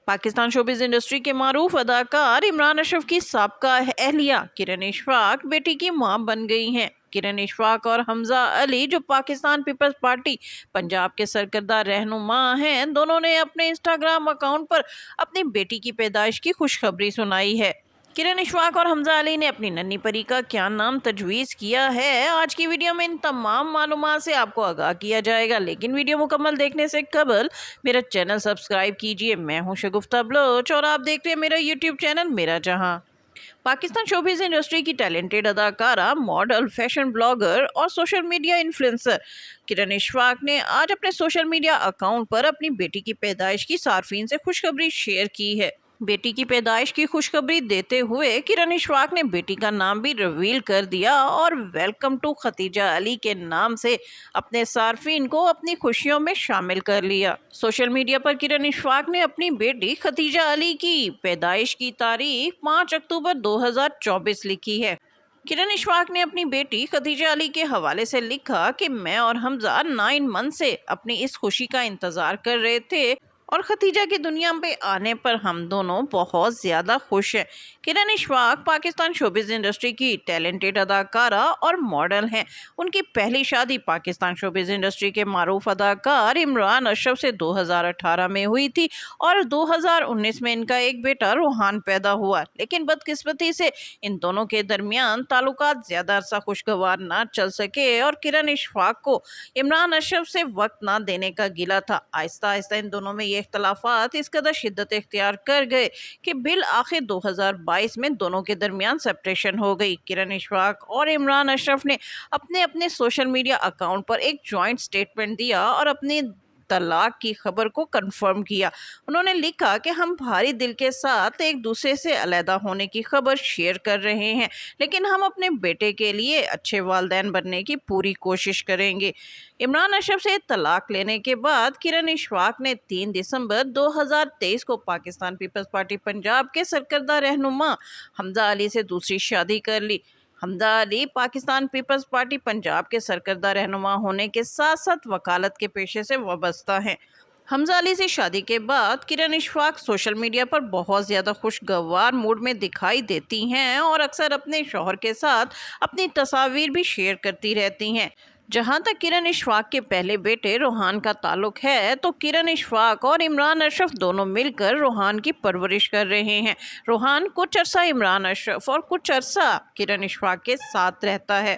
Pakistan showbiz industry के मारूफ अदाकार इमरान अशरफ की साबका अहलिया किरण इशफाक बेटी की मां बन गई हैं। किरण इशफाक और हमजा अली जो पाकिस्तान पीपल्स पार्टी पंजाब के सरकर्दा रहनुमा हैं, दोनों ने अपने इंस्टाग्राम अकाउंट पर अपनी बेटी की पैदाइश की खुशखबरी सुनाई है। किरण इशफाक और हमजा अली ने अपनी नन्ही परी का क्या नाम तजवीज़ किया है, आज की वीडियो में इन तमाम मालूमात से आपको आगाह किया जाएगा। लेकिन वीडियो मुकम्मल देखने से कबल मेरा चैनल सब्सक्राइब कीजिए। मैं हूं शगुफ्ता बलोच और आप देख रहे हैं मेरा यूट्यूब चैनल मेरा जहां। पाकिस्तान शोबिज़ इंडस्ट्री की टैलेंटेड अदाकारा, मॉडल, फैशन ब्लॉगर और सोशल मीडिया इन्फ्लुएंसर किरण इशफाक ने आज अपने सोशल मीडिया अकाउंट पर अपनी बेटी की पैदाइश की सार्फिन से खुशखबरी शेयर की है। बेटी की पैदाइश की खुशखबरी देते हुए किरण इशफाक ने बेटी का नाम भी रिवील कर दिया और वेलकम टू खतीजा अली के नाम से अपने सार्फिन को अपनी खुशियों में शामिल कर लिया। सोशल मीडिया पर किरण इशफाक ने अपनी बेटी खतीजा अली की पैदाइश की तारीख 5 अक्टूबर 2024 लिखी है। किरण इशफाक ने अपनी बेटी खतीजा अली के हवाले से लिखा कि मैं और हमजा 9 मंथ से अपनी इस खुशी का इंतजार कर रहे थे और खतीजा की दुनिया पे आने पर हम दोनों बहुत ज़्यादा खुश हैं। किरण इशफाक पाकिस्तान शोबिज़ इंडस्ट्री की टैलेंटेड अदाकारा और मॉडल हैं। उनकी पहली शादी पाकिस्तान शोबिज़ इंडस्ट्री के मारूफ अदाकार इमरान अशरफ से 2018 में हुई थी और 2019 में इनका एक बेटा रूहान पैदा हुआ। लेकिन बदकिस्मती से इन दोनों के दरमियान ताल्लुकात ज़्यादा अरसा खुशगवार ना चल सके और किरण इशफाक को इमरान अशरफ से वक्त ना देने का गिला था। आहिस्ता आहिस्ता इन दोनों में इख्तलाफात इस कदर शिद्दत इख्तियार कर गए कि बिल आखिर 2022 में दोनों के दरमियान सेपरेशन हो गई। किरण इशफाक और इमरान अशरफ ने अपने अपने सोशल मीडिया अकाउंट पर एक जॉइंट स्टेटमेंट दिया और अपनी तलाक की खबर को कंफर्म किया। उन्होंने लिखा कि हम भारी दिल के साथ एक दूसरे से अलहदा होने की खबर शेयर कर रहे हैं, लेकिन हम अपने बेटे के लिए अच्छे वालिदैन बनने की पूरी कोशिश करेंगे। इमरान अशरफ से तलाक लेने के बाद किरण इशफाक ने 3 दिसंबर 2023 को पाकिस्तान पीपल्स पार्टी पंजाब के सरकर्दा रहनुमा हमजा अली से दूसरी शादी कर ली। हमजा अली पाकिस्तान पीपल्स पार्टी पंजाब के सरकर्दा रहनुमा होने के साथ साथ वकालत के पेशे से वाबस्ता हैं। हमजा अली से शादी के बाद किरण इशफाक सोशल मीडिया पर बहुत ज़्यादा खुशगवार मूड में दिखाई देती हैं और अक्सर अपने शौहर के साथ अपनी तस्वीर भी शेयर करती रहती हैं। जहां तक किरण इशफाक के पहले बेटे रूहान का ताल्लुक है, तो किरण इशफाक और इमरान अशरफ दोनों मिलकर रूहान की परवरिश कर रहे हैं। रूहान कुछ अरसा इमरान अशरफ और कुछ अरसा किरण इशफाक के साथ रहता है।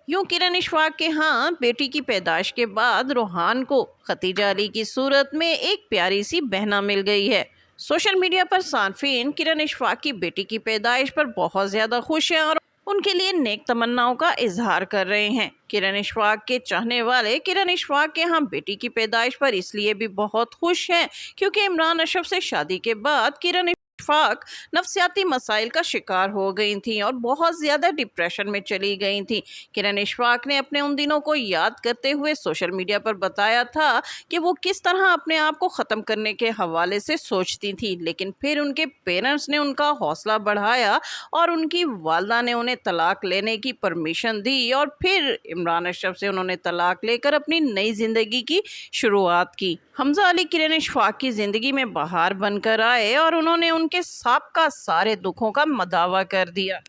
यूं किरण इशफाक के यहाँ बेटी की पैदाइश के बाद रूहान को खतीजा अली की सूरत में एक प्यारी सी बहना मिल गई है। सोशल मीडिया पर सार्फिन किरण इशफाक की बेटी की पैदाइश पर बहुत ज़्यादा खुश हैं और उनके लिए नेक तमन्नाओं का इजहार कर रहे हैं। किरण इशफाक के चाहने वाले किरण इशफाक के यहाँ बेटी की पैदाइश पर इसलिए भी बहुत खुश हैं क्योंकि इमरान अशरफ से शादी के बाद किरण इशफाक नफ्सियाती मसाइल का शिकार हो गई थी और बहुत ज़्यादा डिप्रेशन में चली गई थी। किरण इशफाक ने अपने उन दिनों को याद करते हुए सोशल मीडिया पर बताया था कि वो किस तरह अपने आप को ख़त्म करने के हवाले से सोचती थी, लेकिन फिर उनके पेरेंट्स ने उनका हौसला बढ़ाया और उनकी वालदा ने उन्हें तलाक लेने की परमिशन दी और फिर इमरान अशरफ से उन्होंने तलाक लेकर अपनी नई ज़िंदगी की शुरुआत की। हमजा अली किरण इशफाक की ज़िंदगी में बहार बनकर आए और उन्होंने उनके साबका सारे दुखों का मदावा कर दिया।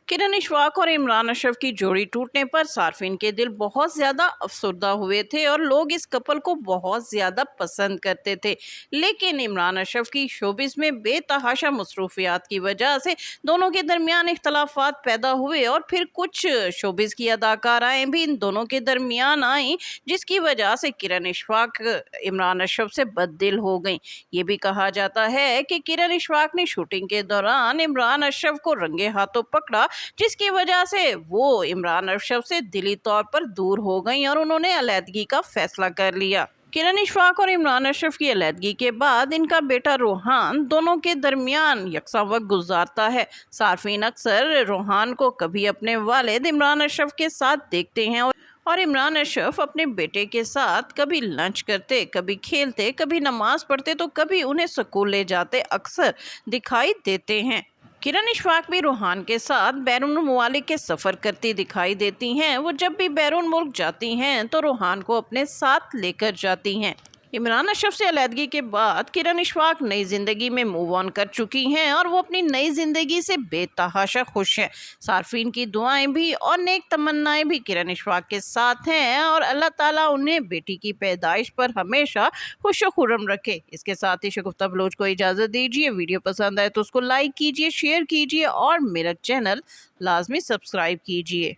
किरण इशफाक और इमरान अशरफ की जोड़ी टूटने पर सार्फिन के दिल बहुत ज़्यादा अफसरदा हुए थे और लोग इस कपल को बहुत ज़्यादा पसंद करते थे। लेकिन इमरान अशरफ की शोबिस में बेतहाशा मसरूफियात की वजह से दोनों के दरमियान इख्तलाफात पैदा हुए और फिर कुछ शोबिस की अदाकाराएँ भी इन दोनों के दरमियान आईं, जिसकी वजह से किरण इशफाक इमरान अशरफ से बददिल हो गई। ये भी कहा जाता है कि किरण इशफाक ने शूटिंग के दौरान इमरान अशरफ को रंगे हाथों पकड़ा, जिसकी वजह से वो इमरान अशरफ से दिली तौर पर दूर हो गई और उन्होंने अलहदगी का फैसला कर लिया। किरण इशफाक और इमरान अशरफ की अलहदगी के बाद इनका बेटा रूहान दोनों के दरमियान यकसा वक्त गुजारता है। सार्फिन अक्सर रूहान को कभी अपने वालिद इमरान अशरफ के साथ देखते हैं और इमरान अशरफ अपने बेटे के साथ कभी लंच करते, कभी खेलते, कभी नमाज पढ़ते तो कभी उन्हें स्कूल ले जाते अक्सर दिखाई देते हैं। किरण इशफाक भी रूहान के साथ बैरून मुमालिक के सफ़र करती दिखाई देती हैं। वो जब भी बैरून मुल्क जाती हैं तो रूहान को अपने साथ लेकर जाती हैं। عمران اشرف سے علیحدگی کے بعد کرن اشفاق نئی زندگی میں موو آن کر چکی ہیں اور وہ اپنی نئی زندگی سے بے تحاشا خوش ہیں۔ صارفین کی دعائیں بھی اور نیک تمنائیں بھی کرن اشفاق کے ساتھ ہیں اور اللہ تعالیٰ انہیں بیٹی کی پیدائش پر ہمیشہ خوش و خرم رکھے۔ اس کے ساتھ ہی شگفتہ بلوچ کو اجازت دیجیے۔ ویڈیو پسند آئے تو اس کو لائک کیجیے، شیئر کیجیے اور میرا چینل لازمی سبسکرائب کیجیے۔